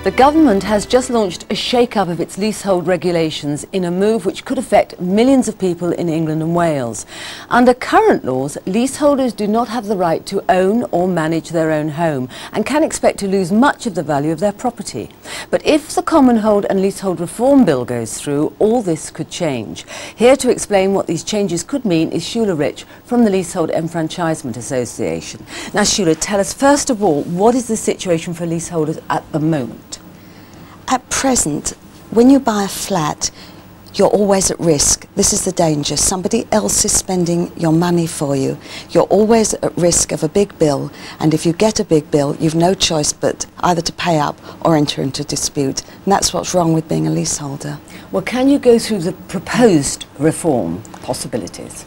The government has just launched a shake-up of its leasehold regulations in a move which could affect millions of people in England and Wales. Under current laws, leaseholders do not have the right to own or manage their own home and can expect to lose much of the value of their property. But if the Commonhold and Leasehold Reform Bill goes through, all this could change. Here to explain what these changes could mean is Shula Rich from the Leasehold Enfranchisement Association. Now Shula, tell us first of all, what is the situation for leaseholders at the moment? At present, when you buy a flat, you're always at risk. This is the danger. Somebody else is spending your money for you. You're always at risk of a big bill, and if you get a big bill, you've no choice but either to pay up or enter into dispute. And that's what's wrong with being a leaseholder. Well, can you go through the proposed reform possibilities?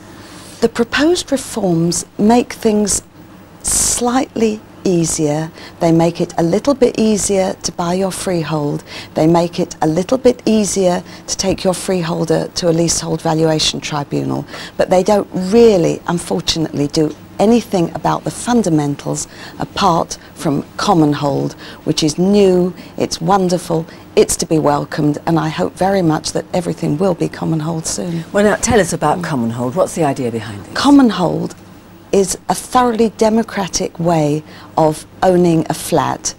The proposed reforms make things slightly easier. They make it a little bit easier to buy your freehold. They make it a little bit easier to take your freeholder to a leasehold valuation tribunal. But they don't really, unfortunately, do anything about the fundamentals apart from Commonhold, which is new, it's wonderful, it's to be welcomed, and I hope very much that everything will be Commonhold soon. Well, now tell us about Commonhold. What's the idea behind it? Commonhold is a thoroughly democratic way of owning a flat.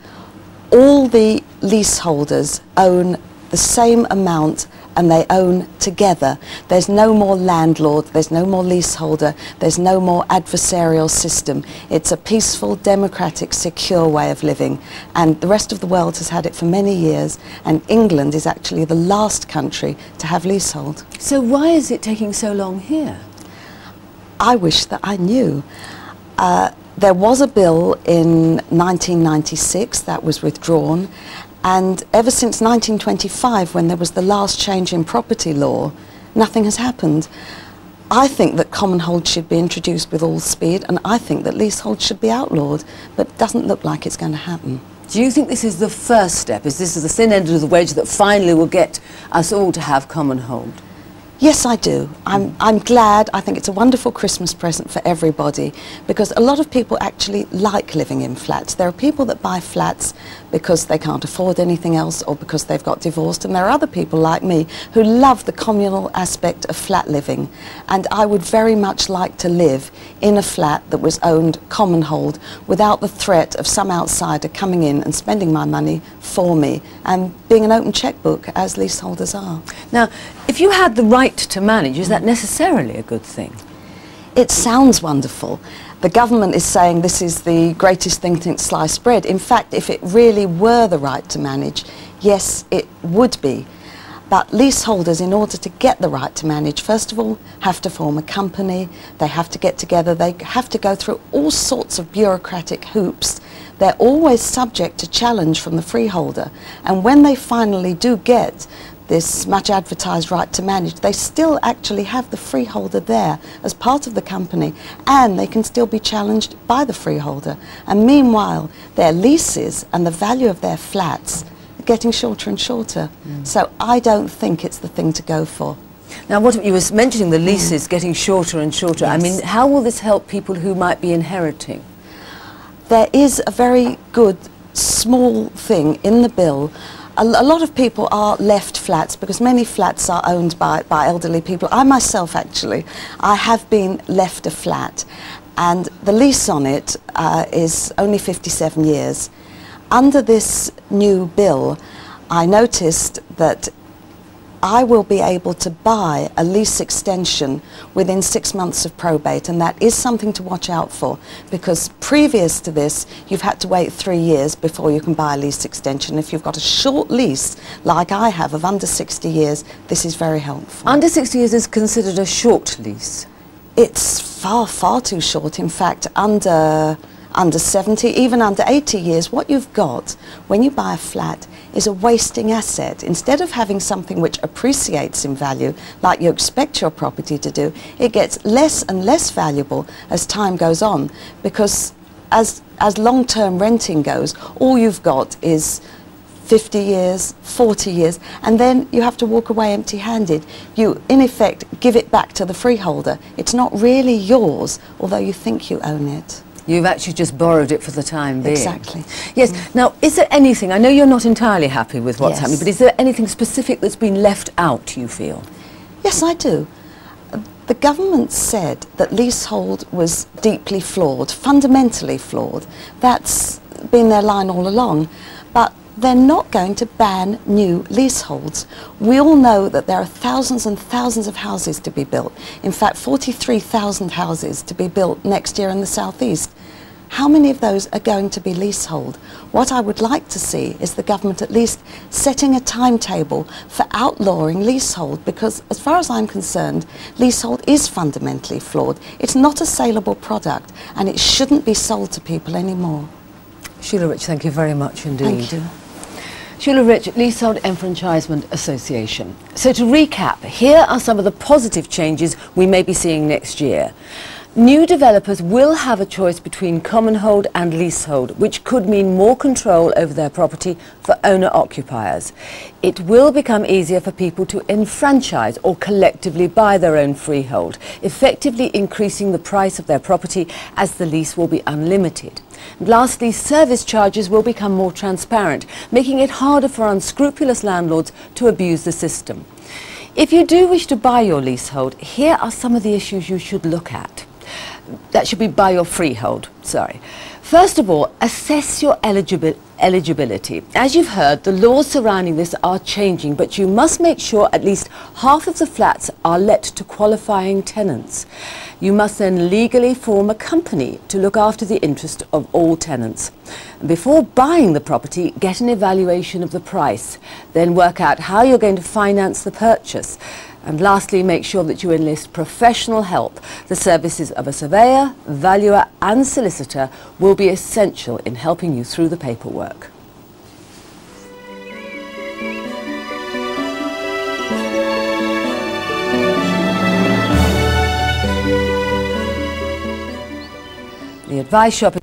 All the leaseholders own the same amount and they own together. There's no more landlord, there's no more leaseholder, there's no more adversarial system. It's a peaceful, democratic, secure way of living, and the rest of the world has had it for many years, and England is actually the last country to have leasehold. So why is it taking so long here? I wish that I knew. There was a bill in 1996 that was withdrawn, and ever since 1925, when there was the last change in property law, nothing has happened. I think that Commonhold should be introduced with all speed, and I think that leasehold should be outlawed, but it doesn't look like it's going to happen. Do you think this is the first step? Is this the thin end of the wedge that finally will get us all to have Commonhold? Yes, I do. I'm glad. I think it's a wonderful Christmas present for everybody, because a lot of people actually like living in flats. There are people that buy flats because they can't afford anything else or because they've got divorced, and there are other people like me who love the communal aspect of flat living, and I would very much like to live in a flat that was owned Commonhold without the threat of some outsider coming in and spending my money for me and being an open checkbook as leaseholders are. Now, if you had the right to manage, is that necessarily a good thing? It sounds wonderful. The government is saying this is the greatest thing since sliced bread. In fact, if it really were the right to manage, yes, it would be. But leaseholders, in order to get the right to manage, first of all, have to form a company, they have to get together, they have to go through all sorts of bureaucratic hoops. They're always subject to challenge from the freeholder. And when they finally do get this much advertised right to manage, they still actually have the freeholder there as part of the company, and they can still be challenged by the freeholder. And meanwhile, their leases and the value of their flats are getting shorter and shorter. So I don't think it's the thing to go for. Now, what you were mentioning, the leases getting shorter and shorter. Yes. I mean, how will this help people who might be inheriting? There is a very good small thing in the bill. A lot of people are left flats because many flats are owned by elderly people. I myself, actually, I have been left a flat, and the lease on it is only 57 years. Under this new bill, I noticed that I will be able to buy a lease extension within 6 months of probate, and that is something to watch out for, because previous to this you've had to wait 3 years before you can buy a lease extension. If you've got a short lease like I have of under 60 years, this is very helpful. Under 60 years is considered a short lease? It's far, far too short. In fact, under 70, even under 80 years, what you've got when you buy a flat is a wasting asset. Instead of having something which appreciates in value, like you expect your property to do, it gets less and less valuable as time goes on, because as long-term renting goes, all you've got is 50 years, 40 years, and then you have to walk away empty-handed. You, in effect, give it back to the freeholder. It's not really yours, although you think you own it. You've actually just borrowed it for the time being. Exactly. Yes. Now, is there anything, I know you're not entirely happy with what's happening, but is there anything specific that's been left out, you feel? Yes, I do. The government said that leasehold was deeply flawed, fundamentally flawed. That's been their line all along. But they're not going to ban new leaseholds. We all know that there are thousands and thousands of houses to be built. In fact, 43,000 houses to be built next year in the southeast. How many of those are going to be leasehold? What I would like to see is the government at least setting a timetable for outlawing leasehold, because as far as I'm concerned, leasehold is fundamentally flawed. It's not a saleable product and it shouldn't be sold to people anymore. Shula Rich, thank you very much indeed. Thank you. Shula Rich, Leasehold Enfranchisement Association. So to recap, here are some of the positive changes we may be seeing next year. New developers will have a choice between Commonhold and leasehold, which could mean more control over their property for owner-occupiers. It will become easier for people to enfranchise or collectively buy their own freehold, effectively increasing the price of their property as the lease will be unlimited. And lastly, service charges will become more transparent, making it harder for unscrupulous landlords to abuse the system. If you do wish to buy your leasehold, here are some of the issues you should look at. That should be buy your freehold, sorry. First of all, assess your eligibility. As you've heard, the laws surrounding this are changing, but you must make sure at least half of the flats are let to qualifying tenants. You must then legally form a company to look after the interest of all tenants. And before buying the property, get an evaluation of the price. Then work out how you're going to finance the purchase. And lastly, make sure that you enlist professional help. The services of a surveyor, valuer and solicitor will be essential in helping you through the paperwork. The Advice Shop